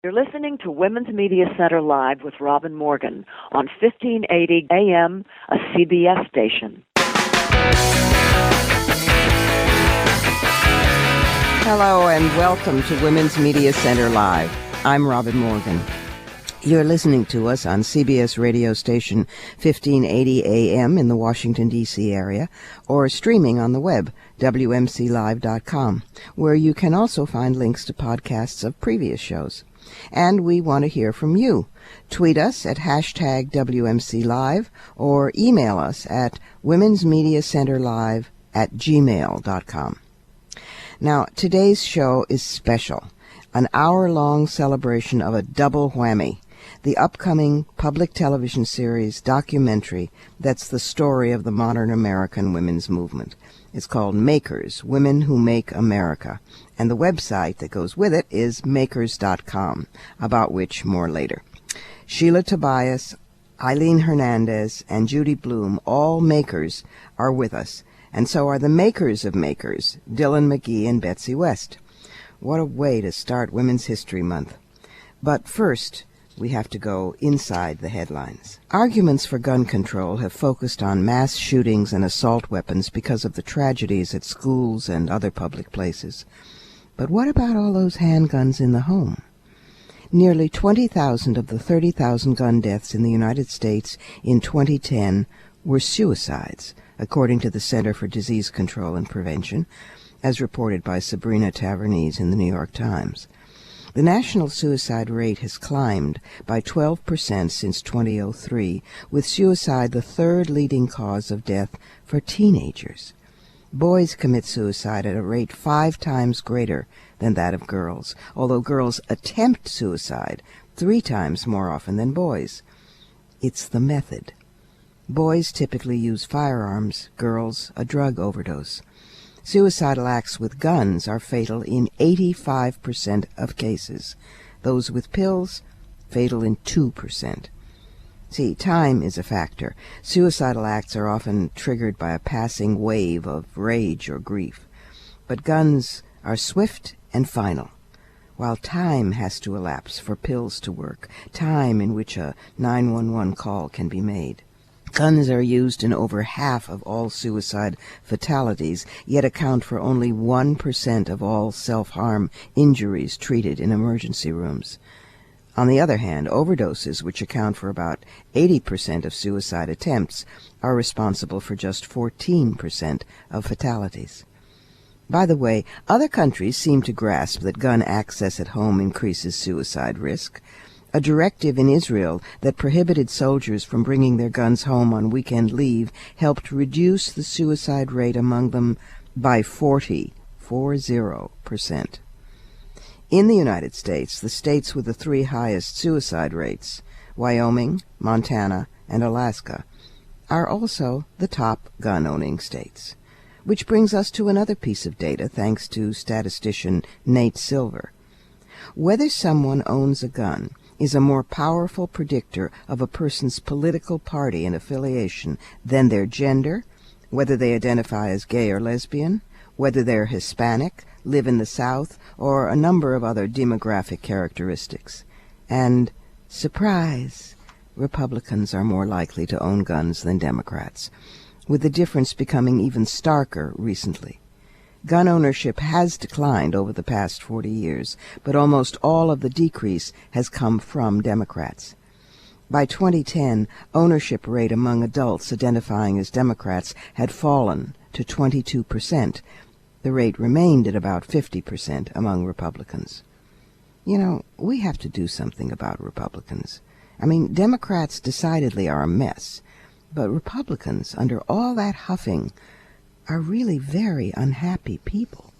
You're listening to Women's Media Center Live with Robin Morgan on 1580 AM, a CBS station. Hello and welcome to Women's Media Center Live. I'm Robin Morgan. You're listening to us on CBS radio station 1580 AM in the Washington, D.C. area, or streaming on the web, WMCLive.com, where you can also find links to podcasts of previous shows. And we want to hear from you. Tweet us at hashtag WMCLive or email us at womensmediacenterlive@gmail.com. Now, today's show is special, an hour-long celebration of a double whammy, the upcoming public television series documentary that's the story of the modern American women's movement. It's called Makers, Women Who Make America, and the website that goes with it is makers.com, about which more later. Sheila Tobias, Aileen Hernandez, and Judy Blume, all makers, are with us, and so are the makers of Makers, Dyllan McGee and Betsy West. What a way to start Women's History Month. But first, we have to go inside the headlines. Arguments for gun control have focused on mass shootings and assault weapons because of the tragedies at schools and other public places. But what about all those handguns in the home? Nearly 20,000 of the 30,000 gun deaths in the United States in 2010 were suicides, according to the Center for Disease Control and Prevention, as reported by Sabrina Tavernese in the New York Times. The national suicide rate has climbed by 12% since 2003, with suicide the third leading cause of death for teenagers. Boys commit suicide at a rate 5 times greater than that of girls, although girls attempt suicide 3 times more often than boys. It's the method. Boys typically use firearms, girls a drug overdose. Suicidal acts with guns are fatal in 85% of cases. Those with pills, fatal in 2%. See, time is a factor. Suicidal acts are often triggered by a passing wave of rage or grief. But guns are swift and final. While time has to elapse for pills to work, time in which a 911 call can be made. Guns are used in over half of all suicide fatalities, yet account for only 1% of all self-harm injuries treated in emergency rooms. On the other hand, overdoses, which account for about 80% of suicide attempts, are responsible for just 14% of fatalities. By the way, other countries seem to grasp that gun access at home increases suicide risk. A directive in Israel that prohibited soldiers from bringing their guns home on weekend leave helped reduce the suicide rate among them by 40%. In the United States, the states with the 3 highest suicide rates, Wyoming, Montana, and Alaska, are also the top gun-owning states. Which brings us to another piece of data, thanks to statistician Nate Silver. Whether someone owns a gun is a more powerful predictor of a person's political party and affiliation than their gender, whether they identify as gay or lesbian, whether they're Hispanic, live in the South, or a number of other demographic characteristics. And, surprise, Republicans are more likely to own guns than Democrats, with the difference becoming even starker recently. Gun ownership has declined over the past 40 years, but almost all of the decrease has come from Democrats. By 2010, ownership rate among adults identifying as Democrats had fallen to 22%. The rate remained at about 50% among Republicans. You know, we have to do something about Republicans. I mean, Democrats decidedly are a mess, but Republicans, under all that huffing, are really very unhappy people.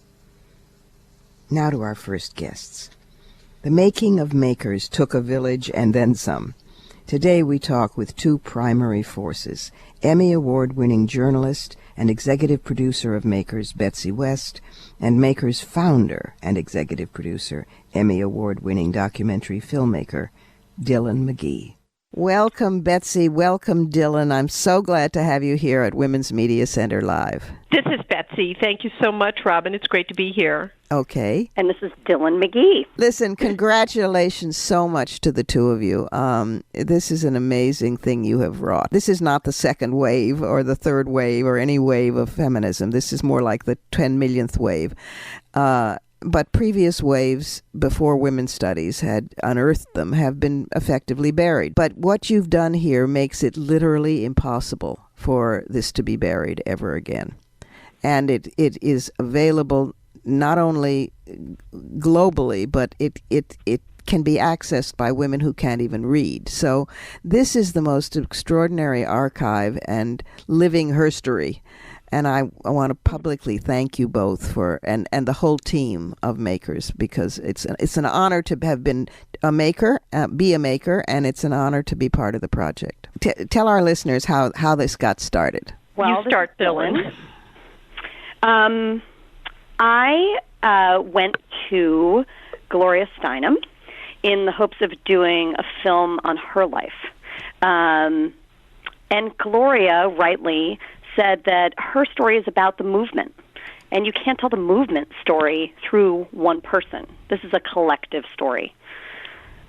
Now to our first guests. The making of Makers took a village and then some. Today we talk with 2 primary forces, Emmy Award-winning journalist and executive producer of Makers, Betsy West, and Makers founder and executive producer, Emmy Award-winning documentary filmmaker, Dyllan McGee. Welcome, Betsy. Welcome, Dyllan. I'm so glad to have you here at Women's Media Center Live. This is Betsy. Thank you so much, Robin. It's great to be here. Okay. And this is Dyllan McGee. Listen, congratulations so much to the two of you. This is an amazing thing you have wrought. This is not the second wave or the third wave or any wave of feminism. This is more like the 10 millionth wave. But previous waves before women's studies had unearthed them have been effectively buried. But what you've done here makes it literally impossible for this to be buried ever again. And it is available not only globally, but it can be accessed by women who can't even read. So this is the most extraordinary archive and living herstory. And I want to publicly thank you both for and the whole team of makers, because it's an honor to have been a maker, be a maker, and it's an honor to be part of the project. Tell our listeners how this got started. Well, you start, Dyllan. I went to Gloria Steinem in the hopes of doing a film on her life. And Gloria rightly said that her story is about the movement, and you can't tell the movement story through one person. This is a collective story.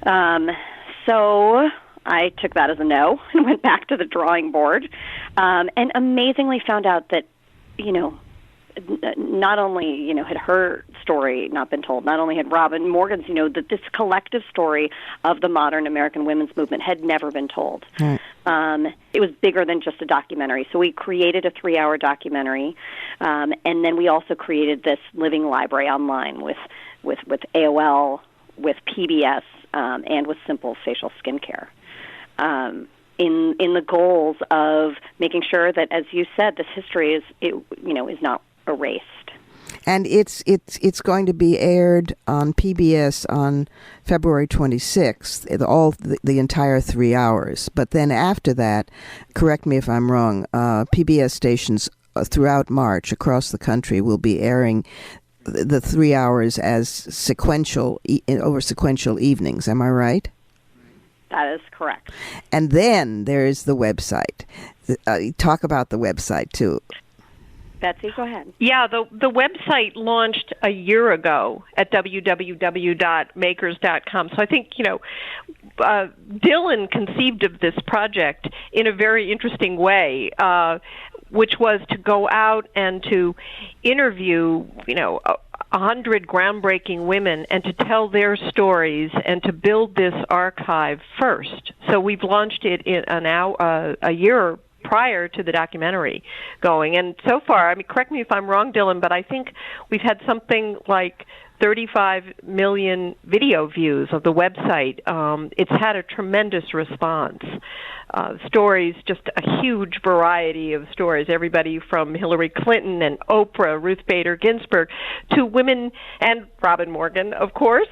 So I took that as a no and went back to the drawing board, and amazingly found out that, not only, had her story not been told, not only had Robin Morgan's, that this collective story of the modern American women's movement had never been told. Right. It was bigger than just a documentary. So we created a 3-hour documentary, and then we also created this living library online with AOL, with PBS, and with Simple Facial Skincare. In the goals of making sure that, as you said, this history is not erased. And it's going to be aired on PBS on February 26th, the entire 3 hours. But then after that, correct me if I'm wrong, PBS stations throughout March across the country will be airing the 3 hours as sequential evenings. Am I right? That is correct. And then there is the website. Talk about the website too. Betsy, go ahead. Yeah, the website launched a year ago at www.makers.com. So I think, Dyllan conceived of this project in a very interesting way, which was to go out and to interview, 100 groundbreaking women and to tell their stories and to build this archive first. So we've launched it in a year prior to the documentary going. And so far, correct me if I'm wrong, Dyllan, but I think we've had something like 35 million video views of the website. It's had a tremendous response. Stories, just a huge variety of stories, everybody from Hillary Clinton and Oprah, Ruth Bader Ginsburg, to women, and Robin Morgan, of course,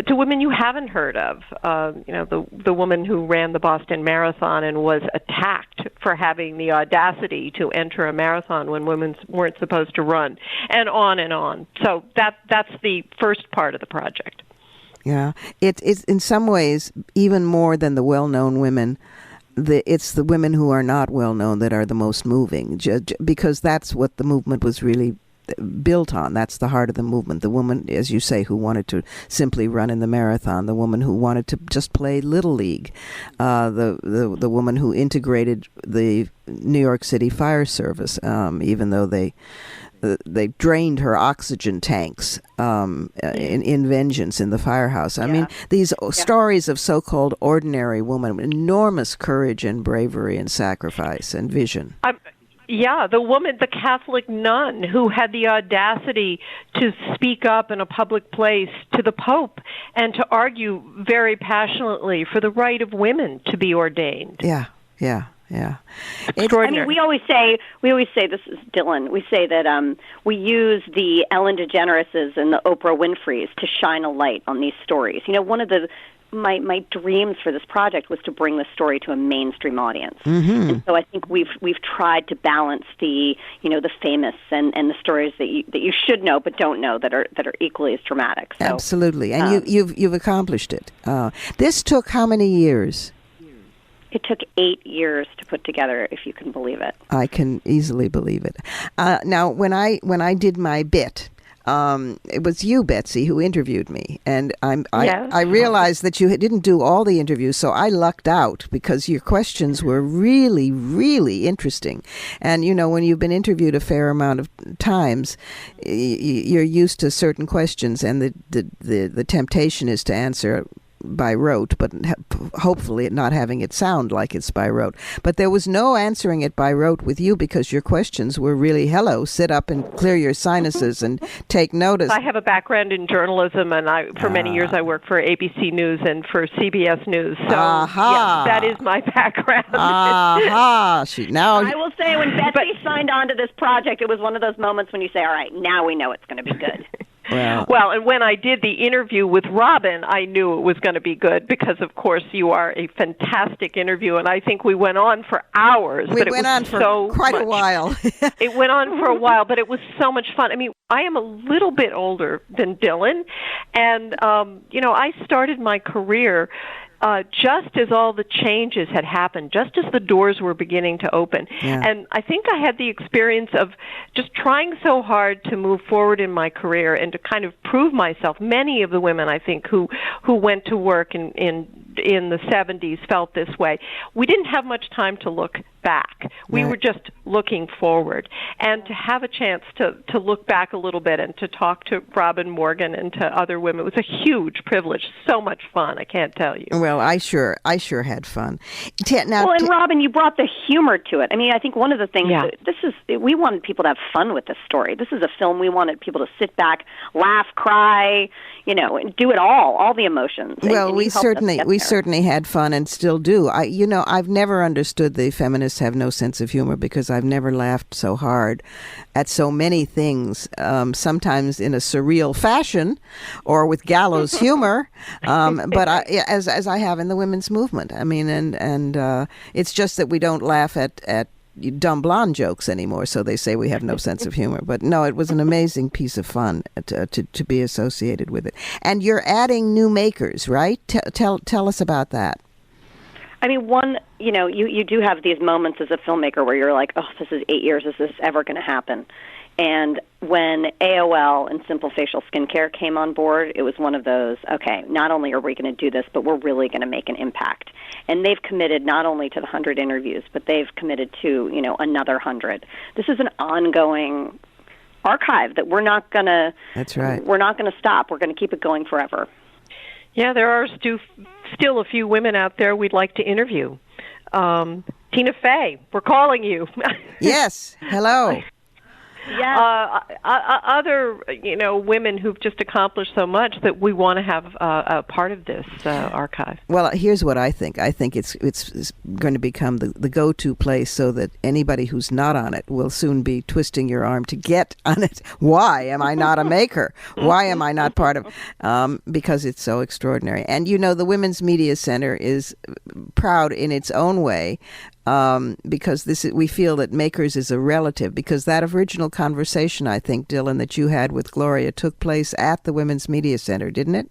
to women you haven't heard of. The woman who ran the Boston Marathon and was attacked for having the audacity to enter a marathon when women weren't supposed to run, and on and on. So that's the first part of the project. Yeah, it's in some ways even more than the well-known women. It's the women who are not well known that are the most moving, because that's what the movement was really built on. That's the heart of the movement. The woman, as you say, who wanted to simply run in the marathon, the woman who wanted to just play Little League, the woman who integrated the New York City Fire Service, even though they drained her oxygen tanks in vengeance in the firehouse. I mean, these stories of so-called ordinary women, enormous courage and bravery and sacrifice and vision. The woman, the Catholic nun who had the audacity to speak up in a public place to the Pope and to argue very passionately for the right of women to be ordained. Yeah. Extraordinary. We always say, this is Dyllan, we say that we use the Ellen DeGenereses and the Oprah Winfreys to shine a light on these stories. One of my dreams for this project was to bring this story to a mainstream audience. Mm-hmm. And so I think we've tried to balance the famous and the stories that you should know but don't know that are equally as dramatic. So, absolutely. And you've accomplished it. This took how many years? It took 8 years to put together, if you can believe it. I can easily believe it. Now, when I did my bit, it was you, Betsy, who interviewed me, and I realized that you didn't do all the interviews, so I lucked out because your questions were really, really interesting. And when you've been interviewed a fair amount of times, you're used to certain questions, and the temptation is to answer by rote, but hopefully not having it sound like it's by rote. But there was no answering it by rote with you because your questions were really, hello, sit up and clear your sinuses and take notice. I have a background in journalism, and for many years I worked for ABC News and for CBS News. So that is my background. Now I will say, when Betsy signed on to this project, it was one of those moments when you say, all right, now we know it's going to be good. Well, and when I did the interview with Robin, I knew it was going to be good because, of course, you are a fantastic interview, and I think we went on for hours. We went on for quite a while. It went on for a while, but it was so much fun. I mean, I am a little bit older than Dyllan, and, I started my career just as all the changes had happened, just as the doors were beginning to open. Yeah. And I think I had the experience of just trying so hard to move forward in my career and to kind of prove myself. Many of the women, I think, who went to work in the 70s felt this way. We didn't have much time to look back. We were just looking forward. And to have a chance to look back a little bit and to talk to Robin Morgan and to other women, it was a huge privilege. So much fun, I can't tell you. Well, I sure had fun. And Robin, you brought the humor to it. I mean, I think one of the things we wanted people to have fun with this story. This is a film we wanted people to sit back, laugh, cry, and do it all the emotions. Well, we certainly had fun and still do. I've never understood the feminists have no sense of humor because I've never laughed so hard at so many things, sometimes in a surreal fashion or with gallows humor, but as I have in the women's movement. I mean, and it's just that we don't laugh at dumb blonde jokes anymore, so they say we have no sense of humor. But no, it was an amazing piece of fun to be associated with it. And you're adding new makers, right? Tell us about that. I mean, you do have these moments as a filmmaker where you're like, oh, this is 8 years. Is this ever going to happen? And when AOL and Simple Facial Skincare came on board, it was one of those, okay, not only are we going to do this, but we're really going to make an impact. And they've committed not only to the 100 interviews, but they've committed to, another 100. This is an ongoing archive that we're not going to That's right. We're not going to stop. We're going to keep it going forever. Yeah, there are still a few women out there we'd like to interview. Tina Fey, we're calling you. Yes, hello. Yeah. Other, women who've just accomplished so much that we want to have a part of this archive. Well, here's what I think. I think it's going to become the go-to place so that anybody who's not on it will soon be twisting your arm to get on it. Why am I not a maker? Why am I not part of? Because it's so extraordinary. And the Women's Media Center is proud in its own way. Because we feel that makers is a relative, because that original conversation, I think, Dyllan, that you had with Gloria took place at the Women's Media Center, didn't it?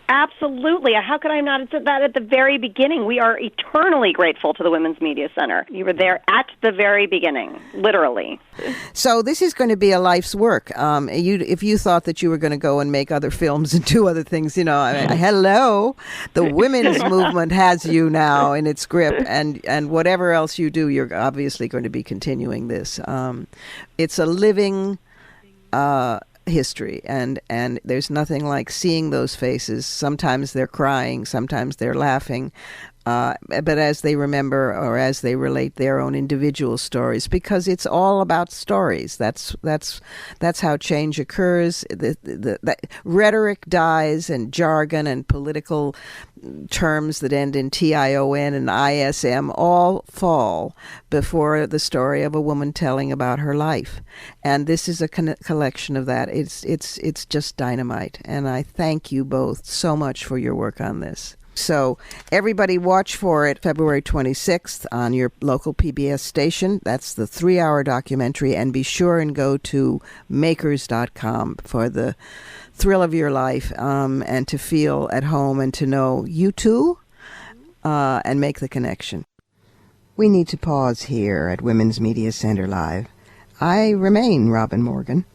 Absolutely. How could I not have said that at the very beginning? We are eternally grateful to the Women's Media Center. You were there at the very beginning, literally. So this is going to be a life's work. If you thought that you were going to go and make other films and do other things, hello, the women's movement has you now in its grip, and whatever else you do, you're obviously going to be continuing this. It's a living history, and there's nothing like seeing those faces. Sometimes they're crying, sometimes they're laughing, but as they remember or as they relate their own individual stories, because it's all about stories. That's how change occurs. The rhetoric dies, and jargon and political terms that end in TION and ISM all fall before the story of a woman telling about her life. And this is a collection of that. It's just dynamite. And I thank you both so much for your work on this. So everybody watch for it February 26th on your local PBS station. That's the 3-hour documentary. And be sure and go to makers.com for the thrill of your life, and to feel at home and to know you too and make the connection. We need to pause here at Women's Media Center Live. I remain Robin Morgan.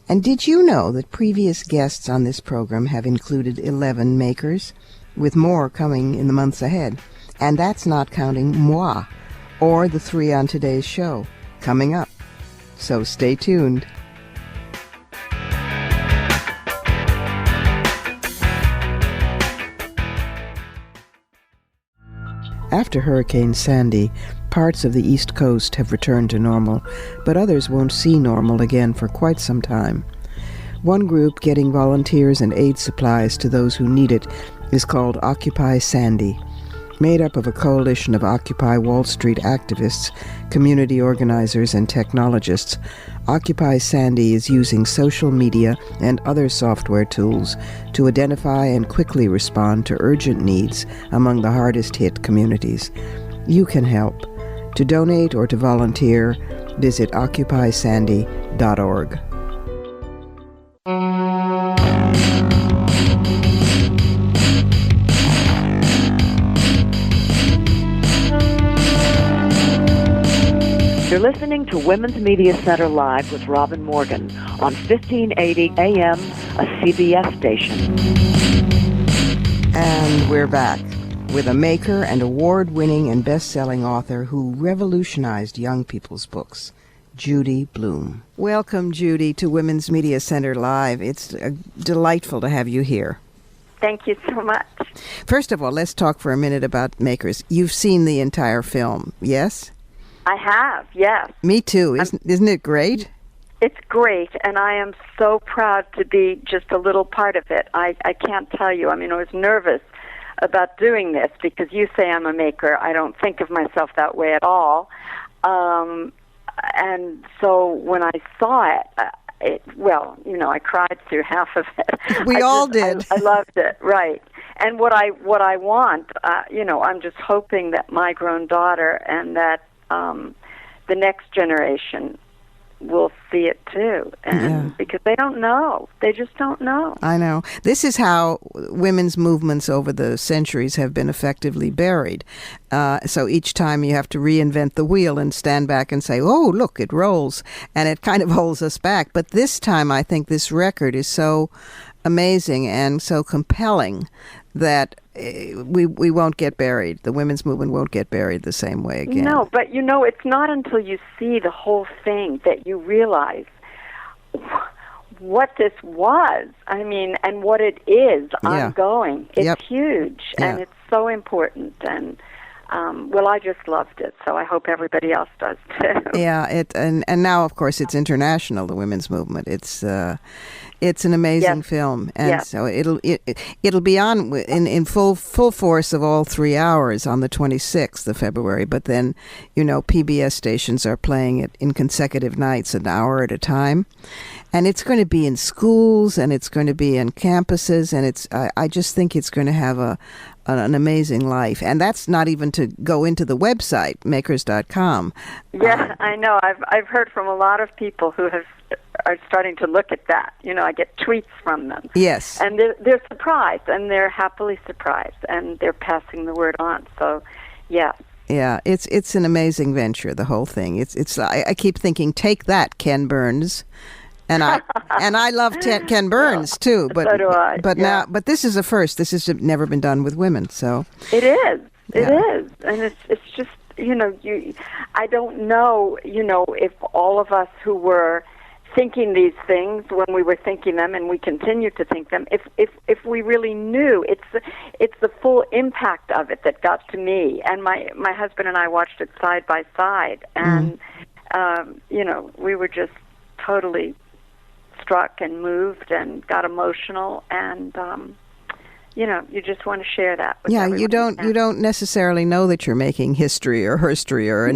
And did you know that previous guests on this program have included 11 makers, with more coming in the months ahead? And that's not counting moi, or the 3 on today's show, coming up. So stay tuned. After Hurricane Sandy, parts of the East Coast have returned to normal, but others won't see normal again for quite some time. One group getting volunteers and aid supplies to those who need it is called Occupy Sandy. Made up of a coalition of Occupy Wall Street activists, community organizers, and technologists, Occupy Sandy is using social media and other software tools to identify and quickly respond to urgent needs among the hardest-hit communities. You can help. To donate or to volunteer, visit occupysandy.org. You're listening to Women's Media Center Live with Robin Morgan on 1580 AM, a CBS station. And we're back with a maker and award-winning and best-selling author who revolutionized young people's books, Judy Blume. Welcome, Judy, to Women's Media Center Live. It's delightful to have you here. Thank you so much. First of all, let's talk for a minute about Makers. You've seen the entire film, yes? I have, yes. Me too. Isn't it great? It's great, and I am so proud to be just a little part of it. I can't tell you. I mean, I was nervous about doing this because you say I'm a maker. I don't think of myself that way at all. And so when I saw it, I cried through half of it. We all did. I loved it, right. And what I want, I'm just hoping that my grown daughter and that the next generation will see it too, and because they don't know. They just don't know. I know. This is how women's movements over the centuries have been effectively buried. So each time you have to reinvent the wheel and stand back and say, oh, look, it rolls. And it kind of holds us back. But this time I think this record is so amazing and so compelling that we won't get buried. The women's movement won't get buried the same way again. No, but it's not until you see the whole thing that you realize what this was. I mean, and what it is ongoing. It's huge, and it's so important. And I just loved it. So I hope everybody else does too. Yeah, and now of course it's international. The women's movement. It's an amazing film, and so it'll be on in full force of all 3 hours on the 26th of February. But then, PBS stations are playing it in consecutive nights, an hour at a time, and it's going to be in schools and it's going to be in campuses, and I just think it's going to have an amazing life. And that's not even to go into the website makers.com. Yeah, I know. I've heard from a lot of people who are starting to look at that. I get tweets from them. Yes. And they're surprised, and they're happily surprised, and they're passing the word on. So, yeah. Yeah, it's an amazing venture, the whole thing. I keep thinking, take that, Ken Burns. And I love Ken Burns too, but so do I. But this is a first. This has never been done with women, so it is. It is, and it's just I don't know if all of us who were thinking these things when we were thinking them, and we continue to think them, if we really knew, it's the full impact of it that got to me. And my husband and I watched it side by side, and we were just totally struck and moved and got emotional, and you just want to share that with everyone. You don't necessarily know that you're making history or herstory or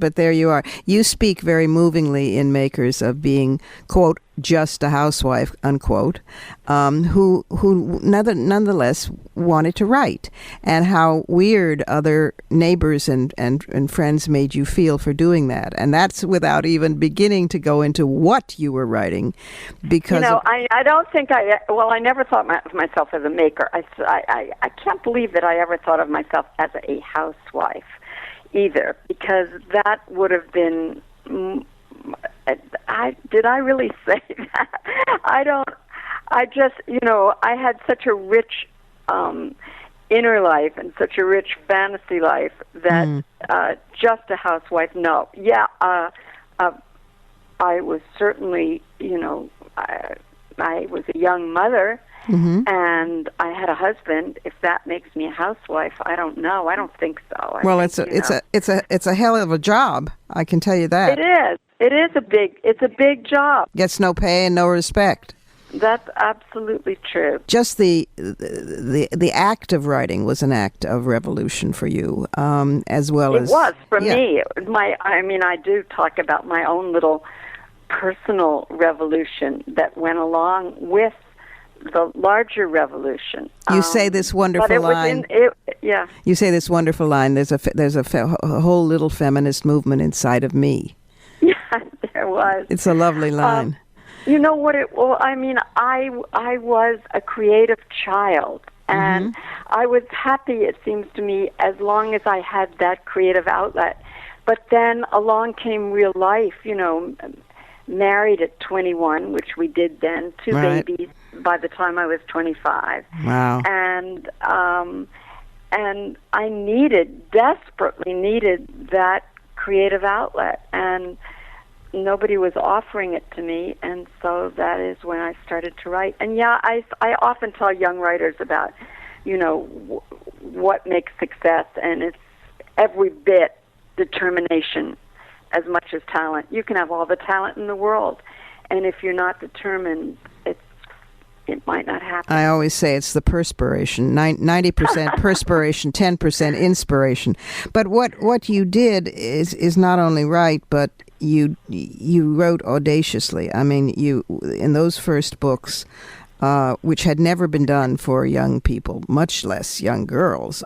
but there you are. You speak very movingly in Makers of being, quote, just a housewife, unquote, who nonetheless wanted to write, and how weird other neighbors and friends made you feel for doing that. And that's without even beginning to go into what you were writing. Because I don't think I never thought of myself as a maker. I can't believe that I ever thought of myself as a housewife either, because that would have been... did I really say that? I just, I had such a rich inner life and such a rich fantasy life that just a housewife, no. Yeah, I was certainly, I was a young mother, and I had a husband. If that makes me a housewife, I don't know. I don't think so. Well, it's a hell of a job. I can tell you that. It is. It's a big job. Gets no pay and no respect. That's absolutely true. Just the act of writing was an act of revolution for you, as well as... It was for me. I do talk about my own little personal revolution that went along with the larger revolution. You say this wonderful line. You say this wonderful line. There's a whole little feminist movement inside of me. Yeah, there was. It's a lovely line. You know what? I was a creative child, and I was happy, it seems to me, as long as I had that creative outlet. But then along came real life, married at 21, which we did then, two babies by the time I was 25. Wow. And I desperately needed that creative outlet, and nobody was offering it to me, and so that is when I started to write. And I often tell young writers about, what makes success, and it's every bit determination as much as talent. You can have all the talent in the world, and if you're not determined, it might not happen. I always say it's the perspiration, 90% perspiration, 10% inspiration. But what you did is not only right, but you wrote audaciously. I mean, you in those first books, which had never been done for young people, much less young girls.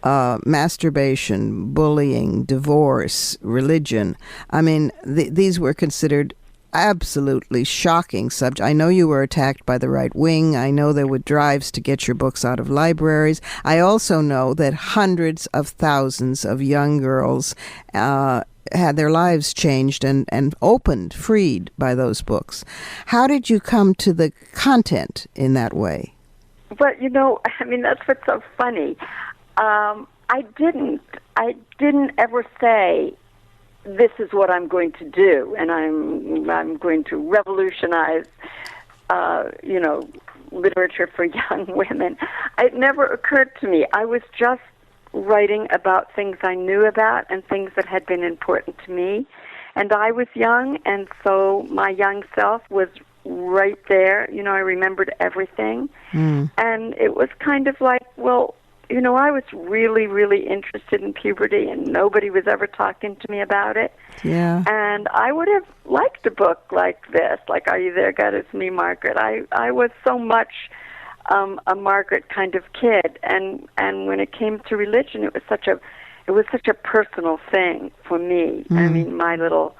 Masturbation, bullying, divorce, religion. I mean, these were considered absolutely shocking subject. I know you were attacked by the right wing. I know there were drives to get your books out of libraries. I also know that hundreds of thousands of young girls had their lives changed and freed by those books. How did you come to the content in that way? But that's what's so funny. I didn't ever say, this is what I'm going to do, and I'm going to revolutionize, literature for young women. It never occurred to me. I was just writing about things I knew about and things that had been important to me. And I was young, and so my young self was right there. I remembered everything. And it was kind of like, I was really, really interested in puberty, and nobody was ever talking to me about it. Yeah. And I would have liked a book like this, like Are You There, God, It's Me, Margaret. I was so much a Margaret kind of kid, and when it came to religion, it was such a personal thing for me. I mean, my little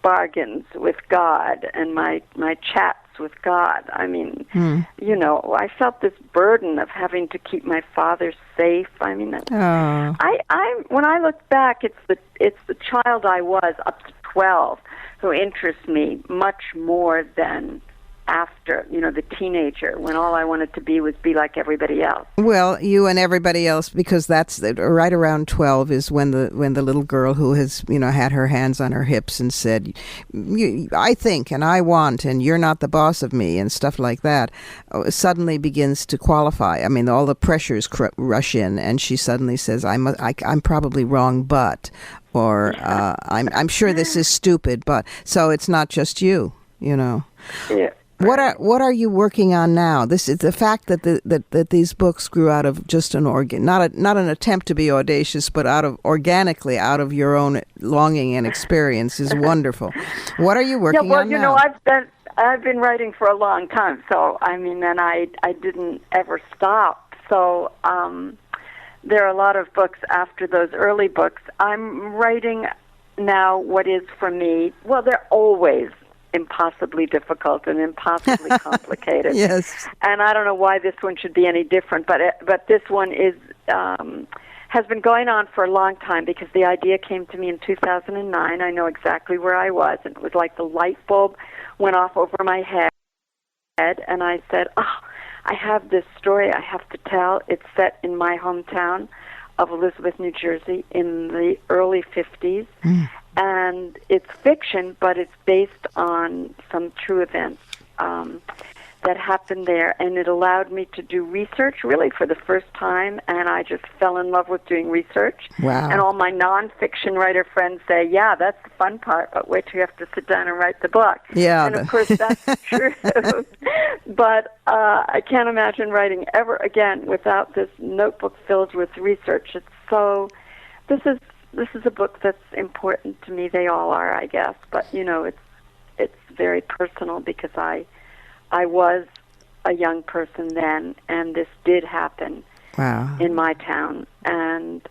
bargains with God and my chats with God. I mean, I felt this burden of having to keep my father safe. I mean, when I look back, it's the child I was up to 12 who interests me much more than after, the teenager, when all I wanted to be was be like everybody else. Well, you and everybody else, because that's right around 12 is when the little girl who has, had her hands on her hips and said, I think and I want and you're not the boss of me and stuff like that, suddenly begins to qualify. I mean, all the pressures rush in, and she suddenly says, I'm probably wrong, but, or I'm sure this is stupid, but, so it's not just you, Yeah. What are you working on now? This is the fact that that these books grew out of just an not an attempt to be audacious, but organically out of your own longing and experience is wonderful. What are you working on now? I've been writing for a long time, so I mean, and I didn't ever stop. So there are a lot of books after those early books. I'm writing now what is for me. Well, they're always impossibly difficult and impossibly complicated. Yes. And I don't know why this one should be any different, but this one is has been going on for a long time because the idea came to me in 2009. I know exactly where I was, and it was like the light bulb went off over my head, and I said, "Oh, I have this story I have to tell. It's set in my hometown of Elizabeth, New Jersey, in the early 50s." And it's fiction, but it's based on some true events that happened there. And it allowed me to do research, really, for the first time. And I just fell in love with doing research. Wow. And all my nonfiction writer friends say, yeah, that's the fun part, but wait till you have to sit down and write the book. Yeah. And, of course, that's true. But I can't imagine writing ever again without this notebook filled with research. It's so... This is a book that's important to me. They all are, I guess. But, you know, it's very personal because I was a young person then, and this did happen in my town. And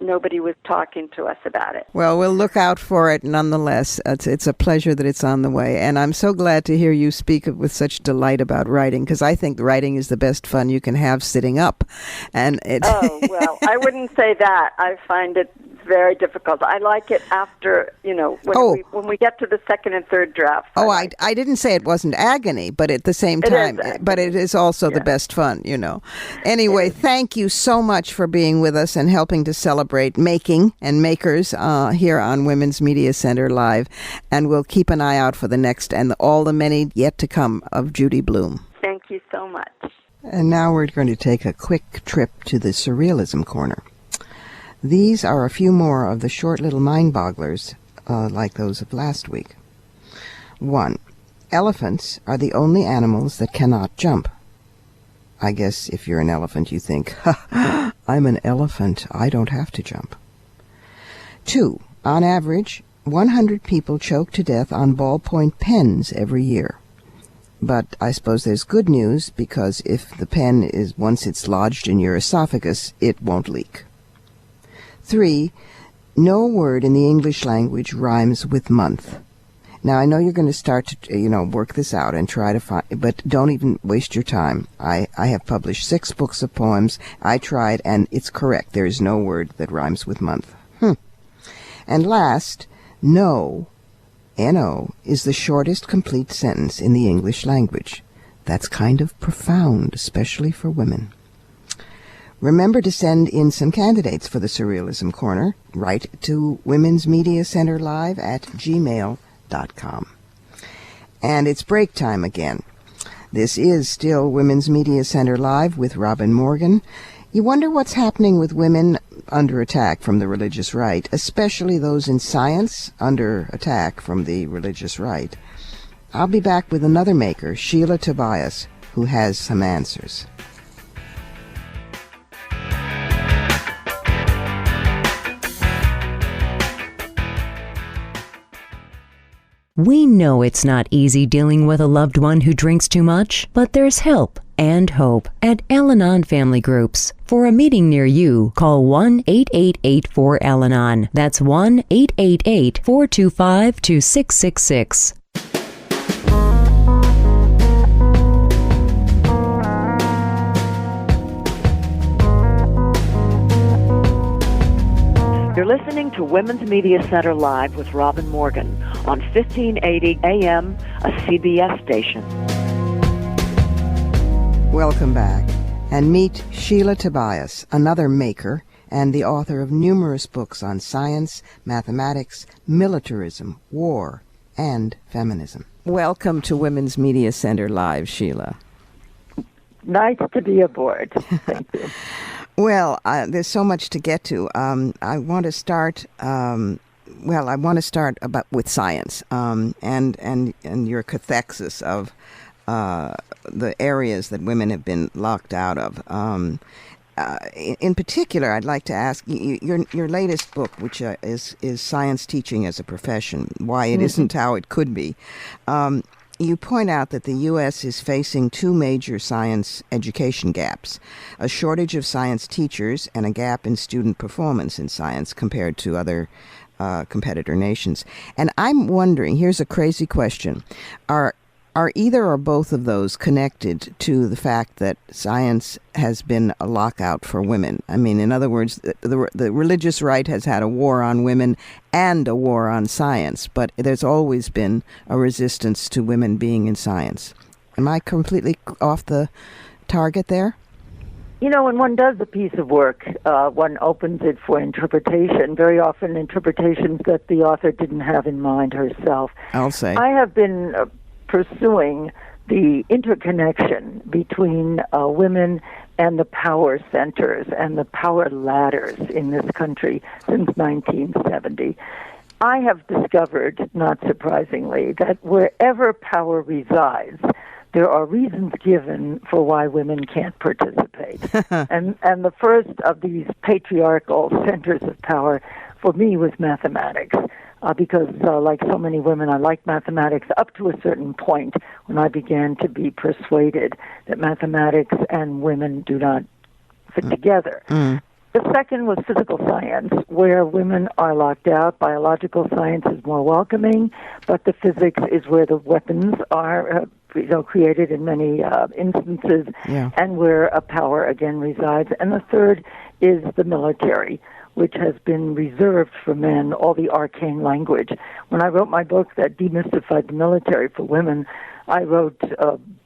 nobody was talking to us about it. Well, we'll look out for it nonetheless. It's a pleasure that it's on the way. And I'm so glad to hear you speak with such delight about writing, because I think writing is the best fun you can have sitting up. And Oh, well, I wouldn't say that. I find it very difficult. I like it after, you know, when we get to the second and third draft. I didn't say it wasn't agony, but at the same time, but it is also the best fun, you know. Anyway, thank you so much for being with us and helping to celebrate making and makers here on Women's Media Center Live. And we'll keep an eye out for the next and all the many yet to come of Judy Blume. Thank you so much. And now we're going to take a quick trip to the Surrealism Corner. These are a few more of the short little mind-bogglers like those of last week. 1. Elephants are the only animals that cannot jump. I guess if you're an elephant, you think, I'm an elephant, I don't have to jump. 2. On average, 100 people choke to death on ballpoint pens every year. But I suppose there's good news, because if the pen is once it's lodged in your esophagus, it won't leak. 3. No word in the English language rhymes with month. Now, I know you're going to start to, work this out and try to find, but don't even waste your time. I have published 6 books of poems. I tried, and it's correct. There is no word that rhymes with month. And last, no, N-O, is the shortest complete sentence in the English language. That's kind of profound, especially for women. Remember to send in some candidates for the Surrealism Corner. Write to Women's Media Center Live at gmail.com. And it's break time again. This is still Women's Media Center Live with Robin Morgan. You wonder what's happening with women under attack from the religious right, especially those in science under attack from the religious right. I'll be back with another maker, Sheila Tobias, who has some answers. We know it's not easy dealing with a loved one who drinks too much, but there's help and hope at Al-Anon Family Groups. For a meeting near you, call 1-888-4-AL-ANON. That's 1-888-425-2666. You're listening to Women's Media Center Live with Robin Morgan on 1580 AM, a CBS station. Welcome back. And meet Sheila Tobias, another maker and the author of numerous books on science, mathematics, militarism, war, and feminism. Welcome to Women's Media Center Live, Sheila. Nice to be aboard. Thank you. Well, there's so much to get to. I want to start well, I want to start with science and your cathexis of the areas that women have been locked out of. In particular, I'd like to ask your latest book, which is Science Teaching as a Profession, Why It Isn't How It Could Be. You point out that the U.S. is facing two major science education gaps, a shortage of science teachers and a gap in student performance in science compared to other competitor nations. And I'm wondering, here's a crazy question, are either or both of those connected to the fact that science has been a lockout for women? I mean, in other words, the religious right has had a war on women and a war on science, but there's always been a resistance to women being in science. Am I completely off the target there? You know, when one does a piece of work, one opens it for interpretation, very often interpretations that the author didn't have in mind herself. I'll say. I have been pursuing the interconnection between women and the power centers and the power ladders in this country since 1970. I have discovered, not surprisingly, that wherever power resides, there are reasons given for why women can't participate. and the first of these patriarchal centers of power for me was mathematics. Because like so many women, I liked mathematics up to a certain point when I began to be persuaded that mathematics and women do not fit together. The second was physical science, where women are locked out. Biological science is more welcoming, but the physics is where the weapons are created in many instances, and where a power again resides. And the third is the military, which has been reserved for men, all the arcane language. When I wrote my book that demystified the military for women, I wrote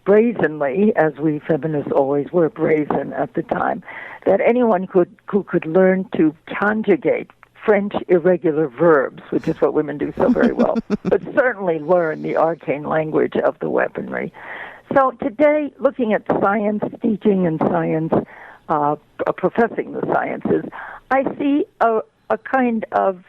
brazenly, as we feminists always were brazen at the time, that anyone who could learn to conjugate French irregular verbs, which is what women do so very well, but certainly learn the arcane language of the weaponry. So today, looking at science, teaching and science, professing the sciences, I see a kind of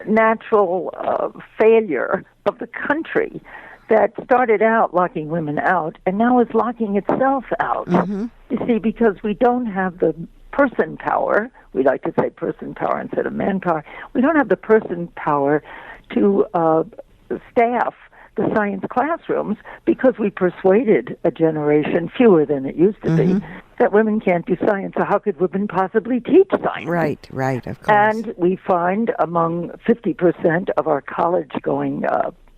natural failure of the country that started out locking women out and now is locking itself out. You see, because we don't have the person power, we like to say person power instead of manpower, we don't have the person power to staff the science classrooms because we persuaded a generation, fewer than it used to be, that women can't do science. So how could women possibly teach science? Right, of course. And we find among 50% of our college-going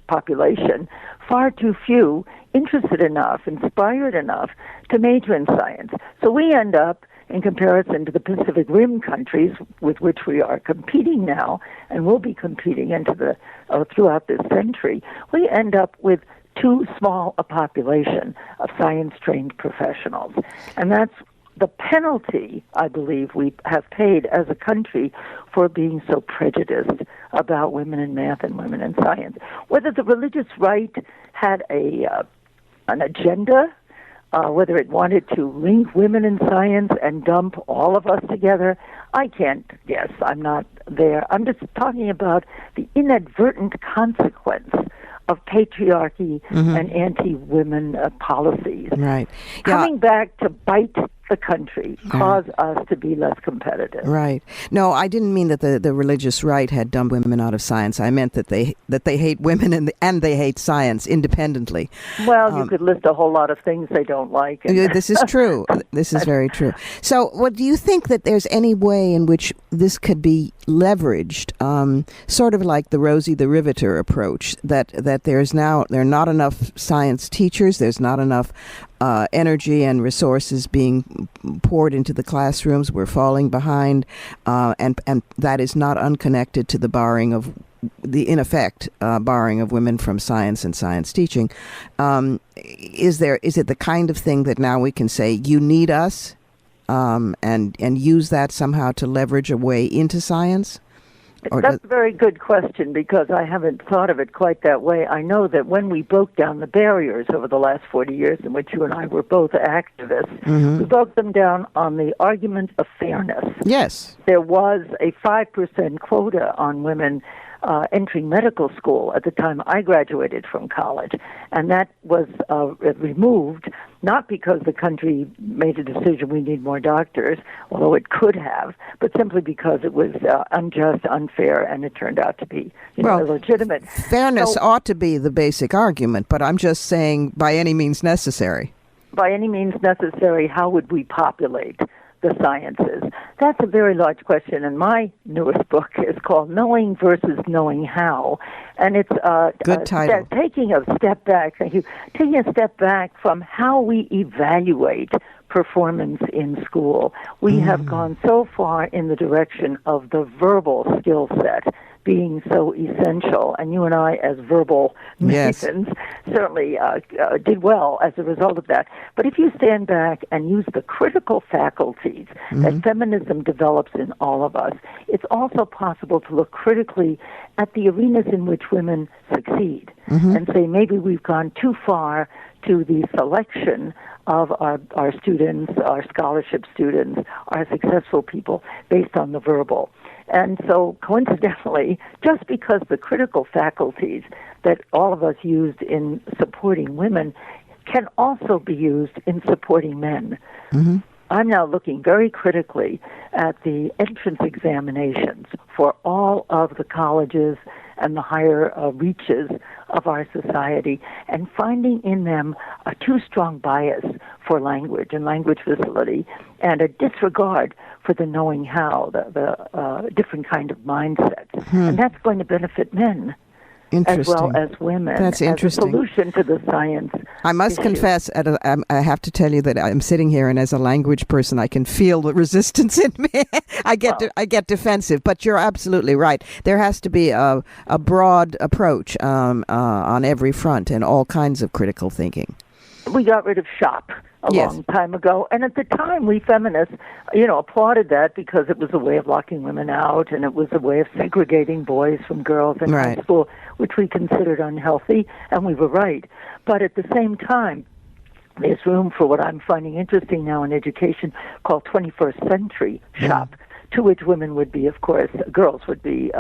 population, far too few interested enough, inspired enough to major in science. So we end up, in comparison to the Pacific Rim countries with which we are competing now and will be competing into the throughout this century, we end up with too small a population of science-trained professionals. And that's the penalty, I believe, we have paid as a country for being so prejudiced about women in math and women in science. Whether the religious right had an agenda, whether it wanted to link women in science and dump all of us together, I can't guess. I'm not there. I'm just talking about the inadvertent consequence of patriarchy and anti-women policies. Right. Coming back to bite the country, cause us to be less competitive. Right. No, I didn't mean that the religious right had dumped women out of science. I meant that they hate women and they hate science independently. Well, you could list a whole lot of things they don't like. This is true. This is very true. So, what do you think that there's any way in which this could be leveraged, sort of like the Rosie the Riveter approach, that there are not enough science teachers, there's not enough energy and resources being poured into the classrooms, we're falling behind, and that is not unconnected to the barring of barring of women from science and science teaching. Is it the kind of thing that now we can say, you need us, and use that somehow to leverage a way into science? That's a very good question, because I haven't thought of it quite that way. I know that when we broke down the barriers over the last 40 years in which you and I were both activists, we broke them down on the argument of fairness. Yes. There was a 5% quota on women entering medical school at the time I graduated from college. And that was removed, not because the country made a decision we need more doctors, although it could have, but simply because it was unjust, unfair, and it turned out to be illegitimate. Fairness ought to be the basic argument, but I'm just saying by any means necessary. By any means necessary, how would we populate the sciences? That's a very large question, and my newest book is called Knowing versus Knowing How, and it's good title. Taking a step back. Thank you. Taking a step back from how we evaluate performance in school. We have gone so far in the direction of the verbal skill set being so essential, and you and I, as verbal masons, certainly did well as a result of that. But if you stand back and use the critical faculties that feminism develops in all of us, it's also possible to look critically at the arenas in which women succeed and say maybe we've gone too far to the selection of our students, our scholarship students, our successful people based on the verbal. And so, coincidentally, just because the critical faculties that all of us used in supporting women can also be used in supporting men. I'm now looking very critically at the entrance examinations for all of the colleges and the higher reaches of our society, and finding in them a too strong bias for language and language facility, and a disregard for the knowing how, the different kind of mindsets. And that's going to benefit men as well as women. That's interesting. As a solution to the science I must confess, I have to tell you that I'm sitting here, and as a language person, I can feel the resistance in me. I get defensive, but you're absolutely right. There has to be a broad approach on every front and all kinds of critical thinking. We got rid of shop a long time ago, and at the time we feminists, applauded that because it was a way of locking women out, and it was a way of segregating boys from girls in high school, which we considered unhealthy, and we were right. But at the same time, there's room for what I'm finding interesting now in education called 21st century shop, to which women would be, of course, girls would be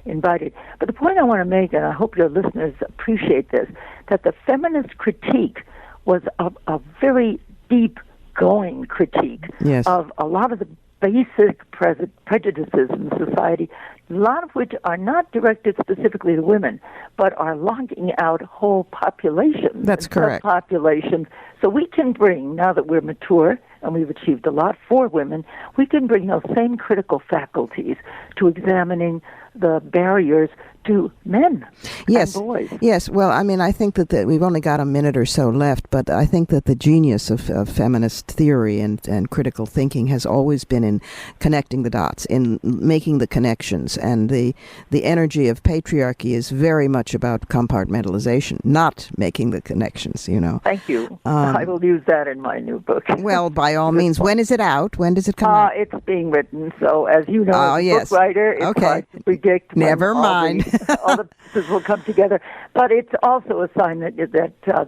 invited. But the point I want to make, and I hope your listeners appreciate this, that the feminist critique was a very deep-going critique of a lot of the basic prejudices in society, a lot of which are not directed specifically to women, but are locking out whole populations. That's correct. Populations. So we can bring, now that we're mature and we've achieved a lot for women, we can bring those same critical faculties to examining the barriers to men and boys. Yes, well, I mean, I think that we've only got a minute or so left, but I think that the genius of feminist theory and critical thinking has always been in connecting the dots, in making the connections, and the energy of patriarchy is very much about compartmentalization, not making the connections, Thank you. I will use that in my new book. Well, by all means. When is it out? When does it come out? It's being written, so as you know, as a book writer, it's hard to predict. Never mind. All the pieces will come together. But it's also a sign that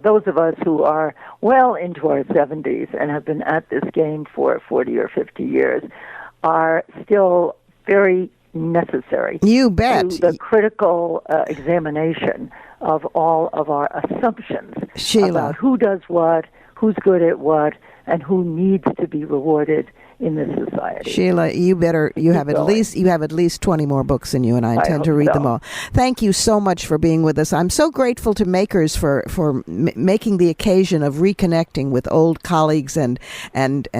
those of us who are well into our 70s and have been at this game for 40 or 50 years are still very necessary. You bet. To the critical examination of all of our assumptions about who does what, who's good at what, and who needs to be rewarded in this society. Sheila, you have at least 20 more books in you, and I intend to read them all. Thank you so much for being with us. I'm so grateful to Makers for making the occasion of reconnecting with old colleagues and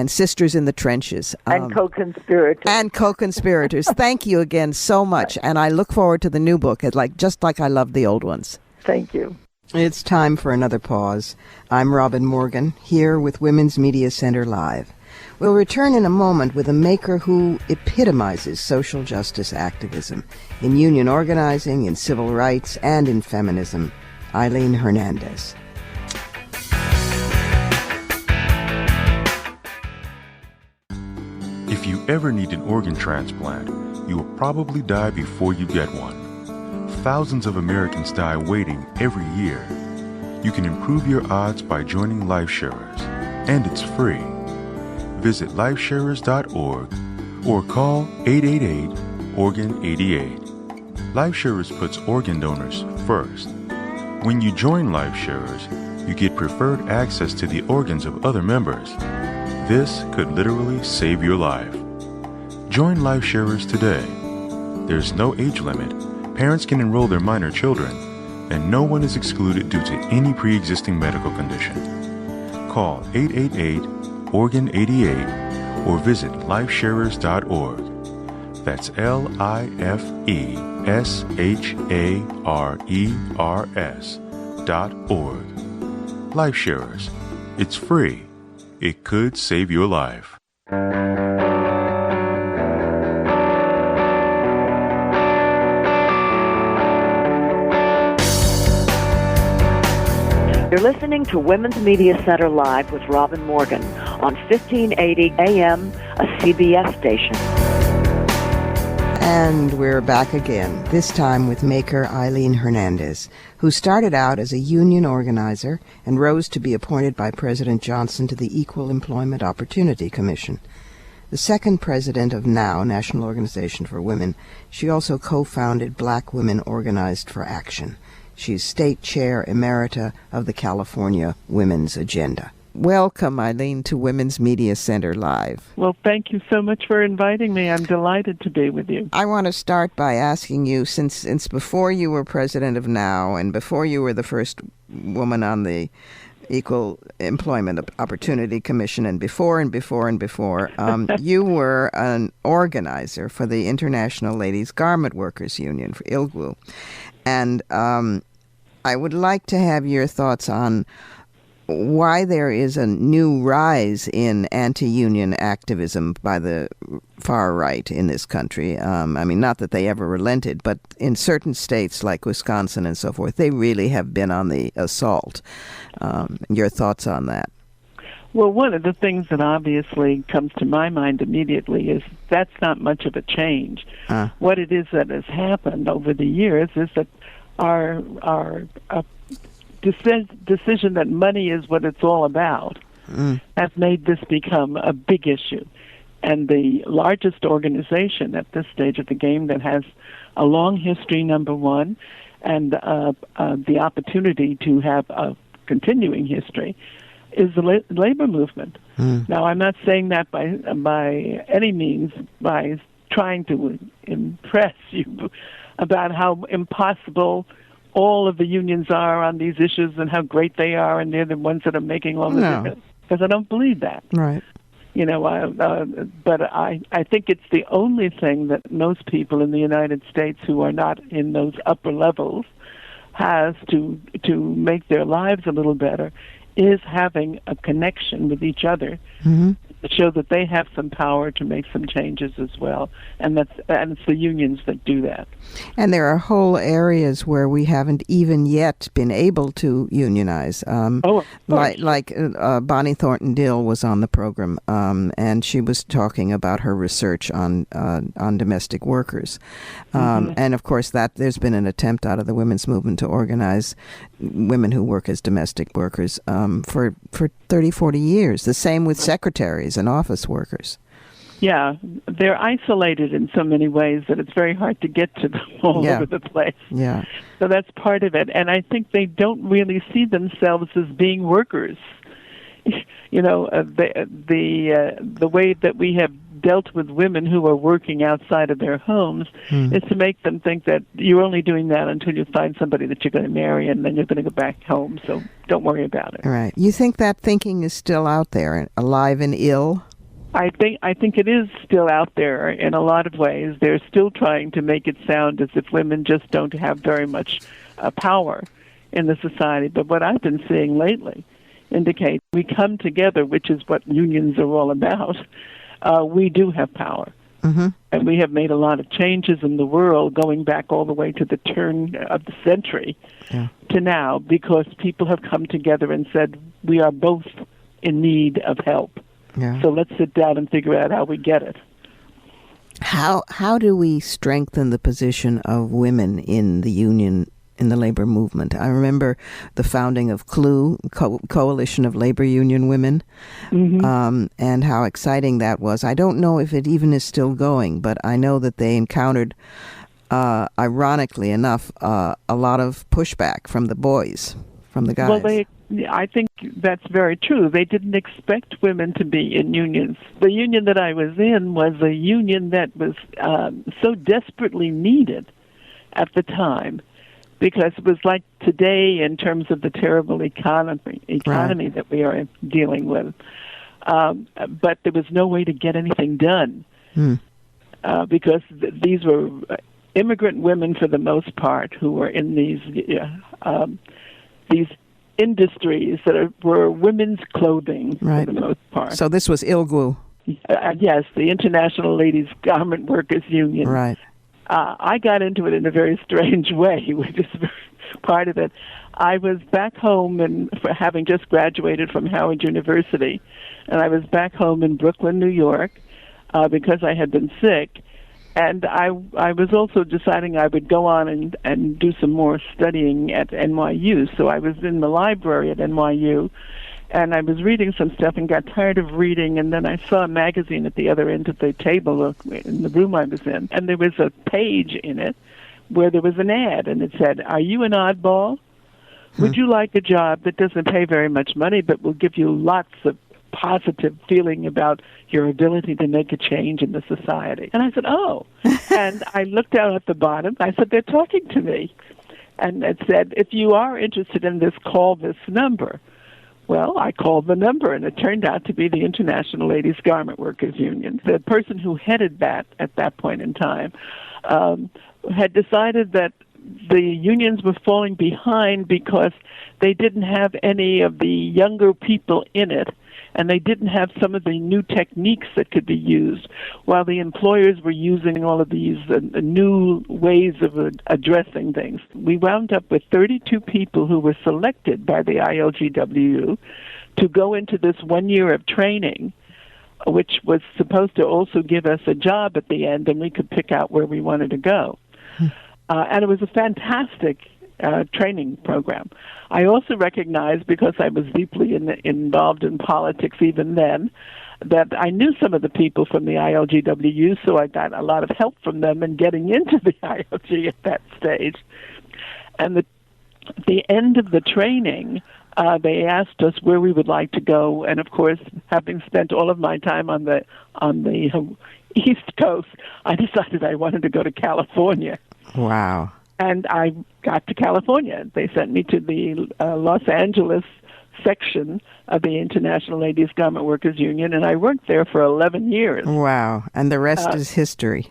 sisters in the trenches. And co-conspirators. Thank you again so much, and I look forward to the new book, just like I love the old ones. Thank you. It's time for another pause. I'm Robin Morgan, here with Women's Media Center Live. We'll return in a moment with a maker who epitomizes social justice activism in union organizing, in civil rights, and in feminism, Aileen Hernandez. If you ever need an organ transplant, you will probably die before you get one. Thousands of Americans die waiting every year. You can improve your odds by joining LifeSharers, and it's free. Visit lifesharers.org or call 888-ORGAN-88. LifeSharers puts organ donors first. When you join LifeSharers, you get preferred access to the organs of other members. This could literally save your life. Join LifeSharers today. There's no age limit. Parents can enroll their minor children, and no one is excluded due to any pre-existing medical condition. Call 888-ORGAN-88 or visit lifesharers.org. That's LifeSharers.org. LifeSharers. It's free. It could save your life. You're listening to Women's Media Center Live with Robin Morgan on 1580 AM, a CBS station. And we're back again, this time with maker Aileen Hernandez, who started out as a union organizer and rose to be appointed by President Johnson to the Equal Employment Opportunity Commission. The second president of NOW, National Organization for Women, she also co-founded Black Women Organized for Action. She's state chair emerita of the California Women's Agenda. Welcome, Aileen, to Women's Media Center Live. Well, thank you so much for inviting me. I'm delighted to be with you. I want to start by asking you, since before you were president of NOW and before you were the first woman on the Equal Employment Opportunity Commission, and before, you were an organizer for the International Ladies Garment Workers Union, for ILGWU. And I would like to have your thoughts on why there is a new rise in anti-union activism by the far right in this country. I mean, not that they ever relented, but in certain states like Wisconsin and so forth, they really have been on the assault. Your thoughts on that? Well, one of the things that obviously comes to my mind immediately is that's not much of a change. What it is that has happened over the years is that our decision that money is what it's all about has made this become a big issue. And the largest organization at this stage of the game that has a long history, number one, and the opportunity to have a continuing history is the labor movement. Now, I'm not saying that by any means by trying to impress you about how impossible all of the unions are on these issues and how great they are, and they're the ones that are making all the difference. Because I don't believe that. Right. You know, but I think it's the only thing that most people in the United States who are not in those upper levels has to make their lives a little better is having a connection with each other to show that they have some power to make some changes as well, and it's the unions that do that. And there are whole areas where we haven't even yet been able to unionize. Like Bonnie Thornton Dill was on the program, and she was talking about her research on domestic workers, and of course that there's been an attempt out of the women's movement to organize women who work as domestic workers for 30, 40 years. The same with secretaries and office workers. Yeah, they're isolated in so many ways that it's very hard to get to them all over the place. Yeah. So that's part of it. And I think they don't really see themselves as being workers. You know, the way that we have dealt with women who are working outside of their homes is to make them think that you're only doing that until you find somebody that you're going to marry, and then you're going to go back home, so don't worry about it. Right. You think that thinking is still out there, alive and ill? I think it is still out there in a lot of ways. They're still trying to make it sound as if women just don't have very much power in the society. But what I've been seeing lately indicates we come together, which is what unions are all about. We do have power. And we have made a lot of changes in the world going back all the way to the turn of the century to now, because people have come together and said, we are both in need of help. So let's sit down and figure out how we get it. How do we strengthen the position of women in the union, in the labor movement? I remember the founding of CLU, Coalition of Labor Union Women, and how exciting that was. I don't know if it even is still going, but I know that they encountered ironically enough, a lot of pushback from the boys, from the guys. Well, I think that's very true. They didn't expect women to be in unions. The union that I was in was a union that was so desperately needed at the time, because it was like today in terms of the terrible economy Right. that we are dealing with. But there was no way to get anything done because these were immigrant women for the most part who were in these industries that were women's clothing Right. for the most part. So this was ILGWU. Yes, the International Ladies Garment Workers Union. Right. I got into it in a very strange way, which is part of it. I was back home and having just graduated from Howard University, and I was back home in Brooklyn, New York, because I had been sick. And I was also deciding I would go on and do some more studying at NYU. So I was in the library at NYU, and I was reading some stuff and got tired of reading, and then I saw a magazine at the other end of the table in the room I was in, and there was a page in it where there was an ad, and it said, "Are you an oddball? Would you like a job that doesn't pay very much money but will give you lots of positive feeling about your ability to make a change in the society?" And I said, "Oh." And I looked down at the bottom. I said, "They're talking to me." And it said, "If you are interested in this, call this number." Well, I called the number, and it turned out to be the International Ladies Garment Workers Union. The person who headed that at that point in time had decided that the unions were falling behind because they didn't have any of the younger people in it, and they didn't have some of the new techniques that could be used, while the employers were using all of these new ways of addressing things. We wound up with 32 people who were selected by the ILGWU to go into this 1 year of training, which was supposed to also give us a job at the end, and we could pick out where we wanted to go. And it was a fantastic training program. I also recognized, because I was deeply involved in politics even then, that I knew some of the people from the ILGWU, so I got a lot of help from them in getting into the ILG at that stage. And at the end of the training, they asked us where we would like to go, and of course, having spent all of my time on the East Coast, I decided I wanted to go to California. Wow. And I got to California. They sent me to the Los Angeles section of the International Ladies Garment Workers Union, and I worked there for 11 years. Wow. And the rest is history.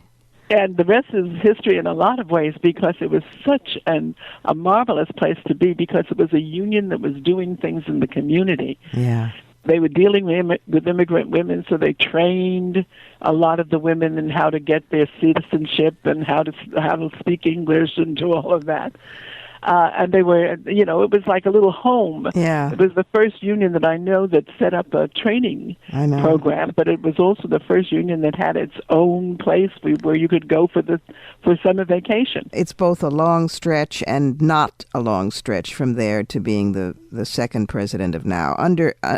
And the rest is history in a lot of ways, because it was such a marvelous place to be, because it was a union that was doing things in the community. Yeah. They were dealing with immigrant women, so they trained a lot of the women in how to get their citizenship and how to speak English and do all of that. And they were, it was like a little home. Yeah. It was the first union that I know that set up a training program, but it was also the first union that had its own place where you could go for summer vacation. It's both a long stretch and not a long stretch from there to being the second president of now.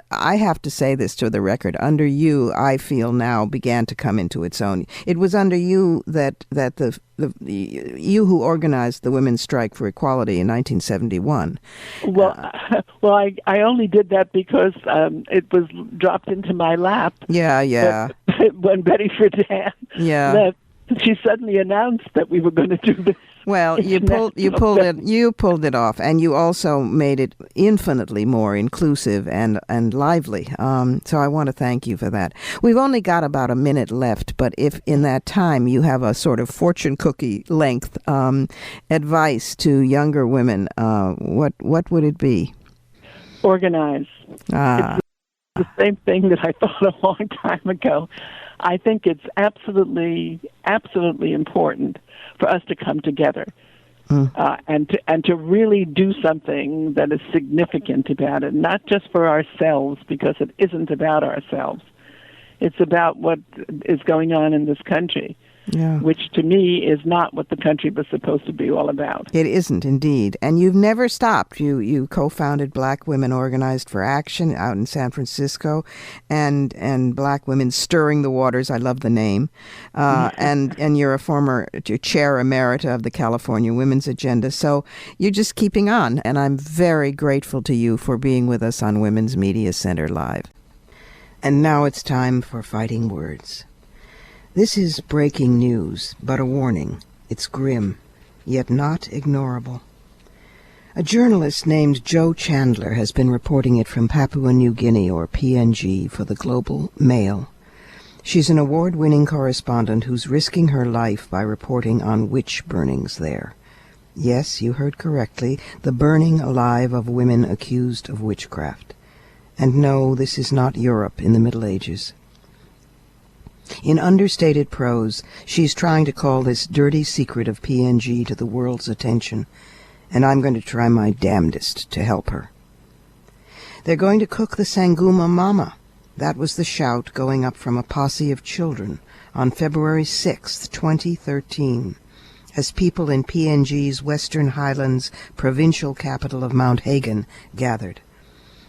I have to say this to the record, under you, I feel now began to come into its own. It was under you that you who organized the women's strike for equality in 1971. Well, I only did that because it was dropped into my lap. Yeah. When Betty Friedan left, she suddenly announced that we were going to do this. Well, you pulled it off, and you also made it infinitely more inclusive and lively. So I want to thank you for that. We've only got about a minute left, but if in that time you have a sort of fortune cookie length advice to younger women, what would it be? Organize. It's the same thing that I thought a long time ago. I think it's absolutely important for us to come together and to really do something that is significant about it, not just for ourselves, because it isn't about ourselves. It's about what is going on in this country. which to me is not what the country was supposed to be all about. It isn't, indeed. And you've never stopped. You co-founded Black Women Organized for Action out in San Francisco, and Black Women Stirring the Waters. I love the name. And you're a former chair emerita of the California Women's Agenda. So you're just keeping on. And I'm very grateful to you for being with us on Women's Media Center Live. And now it's time for Fighting Words. This is breaking news, but a warning. It's grim, yet not ignorable. A journalist named Joe Chandler has been reporting it from Papua New Guinea, or PNG, for the Global Mail. She's an award-winning correspondent who's risking her life by reporting on witch burnings there. Yes, you heard correctly, the burning alive of women accused of witchcraft. And no, this is not Europe in the Middle Ages. In understated prose, she's trying to call this dirty secret of PNG to the world's attention, and I'm going to try my damnedest to help her. They're going to cook the Sanguma Mama. That was the shout going up from a posse of children on February 6, 2013, as people in PNG's Western Highlands provincial capital of Mount Hagen gathered.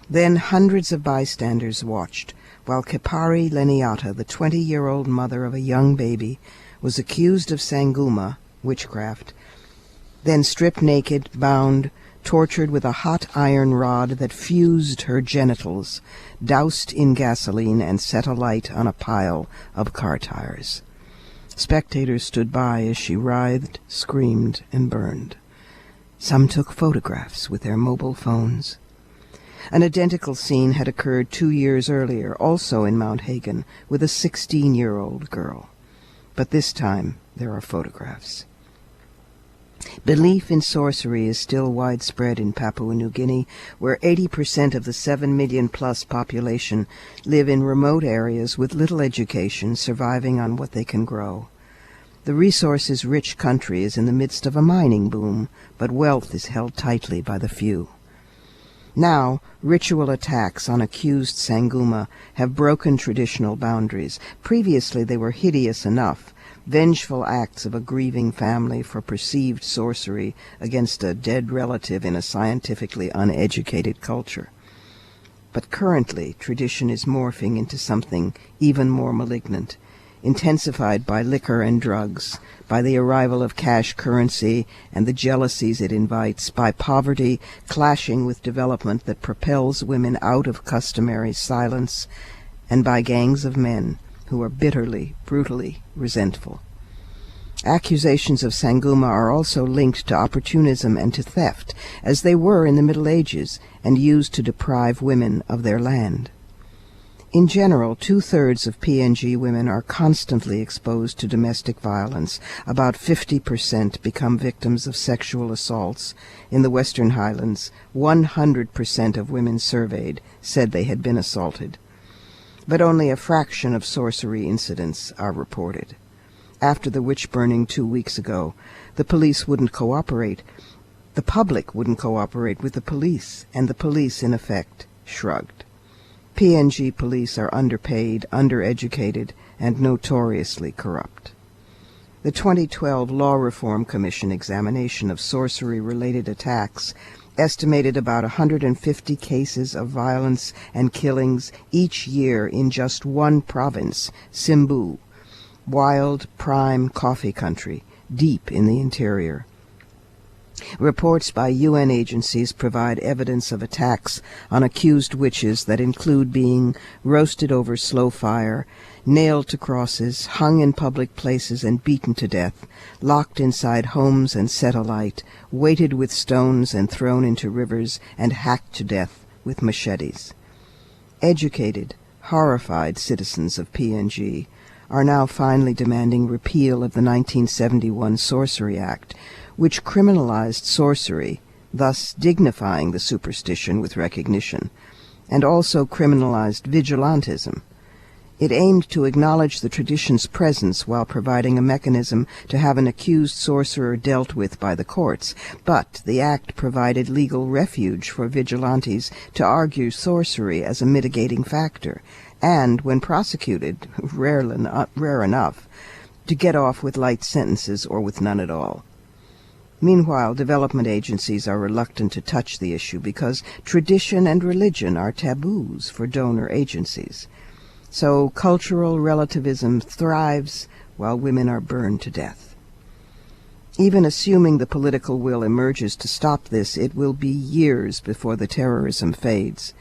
Then hundreds of bystanders watched, while Kipari Leniata, the 20-year-old mother of a young baby, was accused of Sanguma, witchcraft, then stripped naked, bound, tortured with a hot iron rod that fused her genitals, doused in gasoline, and set alight on a pile of car tires. Spectators stood by as she writhed, screamed, and burned. Some took photographs with their mobile phones. An identical scene had occurred 2 years earlier, also in Mount Hagen, with a 16-year-old girl. But this time, there are photographs. Belief in sorcery is still widespread in Papua New Guinea, where 80% of the 7 million-plus population live in remote areas with little education, surviving on what they can grow. The resources-rich country is in the midst of a mining boom, but wealth is held tightly by the few. Now, ritual attacks on accused Sanguma have broken traditional boundaries. Previously, they were hideous enough, vengeful acts of a grieving family for perceived sorcery against a dead relative in a scientifically uneducated culture. But currently, tradition is morphing into something even more malignant, intensified by liquor and drugs, by the arrival of cash currency and the jealousies it invites, by poverty clashing with development that propels women out of customary silence, and by gangs of men who are bitterly, brutally resentful. Accusations of Sanguma are also linked to opportunism and to theft, as they were in the Middle Ages, and used to deprive women of their land. In general, 2/3 of PNG women are constantly exposed to domestic violence. About 50% become victims of sexual assaults. In the Western Highlands, 100% of women surveyed said they had been assaulted. But only a fraction of sorcery incidents are reported. After the witch burning 2 weeks ago, the police wouldn't cooperate. The public wouldn't cooperate with the police, and the police, in effect, shrugged. PNG police are underpaid, undereducated, and notoriously corrupt. The 2012 Law Reform Commission examination of sorcery-related attacks estimated about 150 cases of violence and killings each year in just one province, Simbu, wild, prime coffee country, deep in the interior. Reports by UN agencies provide evidence of attacks on accused witches that include being roasted over slow fire, nailed to crosses, hung in public places and beaten to death, locked inside homes and set alight, weighted with stones and thrown into rivers, and hacked to death with machetes. Educated, horrified citizens of PNG are now finally demanding repeal of the 1971 Sorcery Act, which criminalized sorcery, thus dignifying the superstition with recognition, and also criminalized vigilantism. It aimed to acknowledge the tradition's presence while providing a mechanism to have an accused sorcerer dealt with by the courts, but the act provided legal refuge for vigilantes to argue sorcery as a mitigating factor, and, when prosecuted, rare enough, to get off with light sentences or with none at all. Meanwhile, development agencies are reluctant to touch the issue because tradition and religion are taboos for donor agencies. So cultural relativism thrives while women are burned to death. Even assuming the political will emerges to stop this, it will be years before the terrorism fades.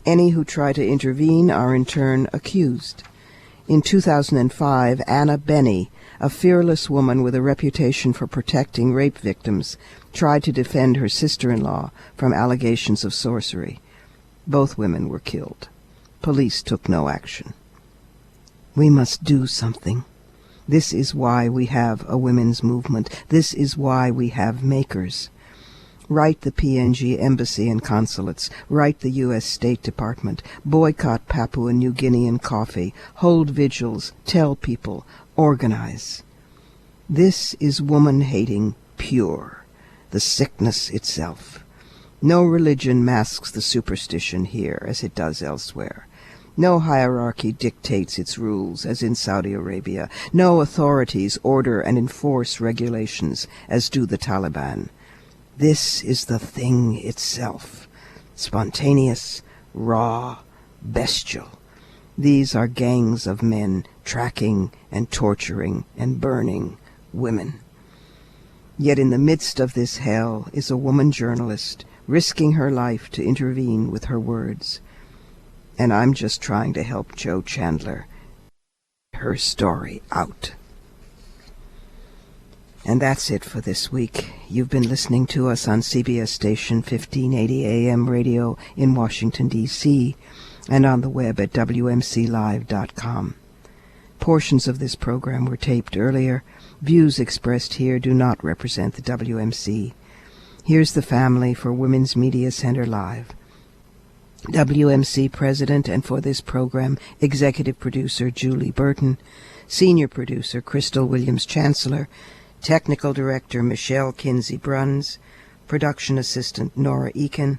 Any who try to intervene are in turn accused. In 2005, Anna Benny, a fearless woman with a reputation for protecting rape victims, tried to defend her sister-in-law from allegations of sorcery. Both women were killed. Police took no action. We must do something. This is why we have a women's movement. This is why we have makers. Write the PNG embassy and consulates. Write the U.S. State Department. Boycott Papua New Guinean coffee. Hold vigils. Tell people. Organize. This is woman-hating pure, the sickness itself. No religion masks the superstition here as it does elsewhere. No hierarchy dictates its rules, as in Saudi Arabia. No authorities order and enforce regulations, as do the Taliban. This is the thing itself, spontaneous, raw, bestial. These are gangs of men tracking and torturing and burning women. Yet in the midst of this hell is a woman journalist risking her life to intervene with her words. And I'm just trying to help Jo Chandler get her story out. And that's it for this week. You've been listening to us on CBS station 1580 AM radio in Washington, D.C., and on the web at WMClive.com. Portions of this program were taped earlier. Views expressed here do not represent the WMC. Here's the family for Women's Media Center Live. WMC President and for this program, Executive Producer Julie Burton, Senior Producer Crystal Williams-Chancellor, Technical Director Michelle Kinsey-Bruns, Production Assistant Nora Eakin,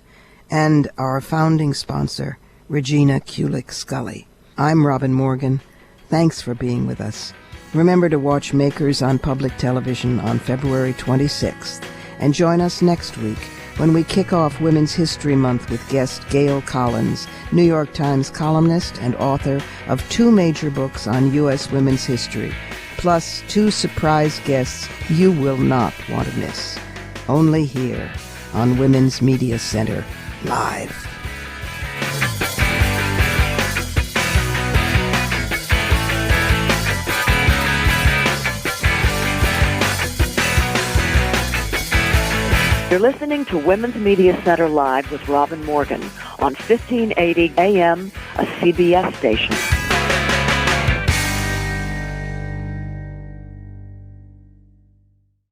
and our founding sponsor, Regina Kulik-Scully. I'm Robin Morgan. Thanks for being with us. Remember to watch Makers on public television on February 26th, and join us next week when we kick off Women's History Month with guest Gail Collins, New York Times columnist and author of 2 major books on U.S. women's history, plus 2 surprise guests you will not want to miss. Only here on Women's Media Center Live. You're listening to Women's Media Center Live with Robin Morgan on 1580 AM, a CBS station.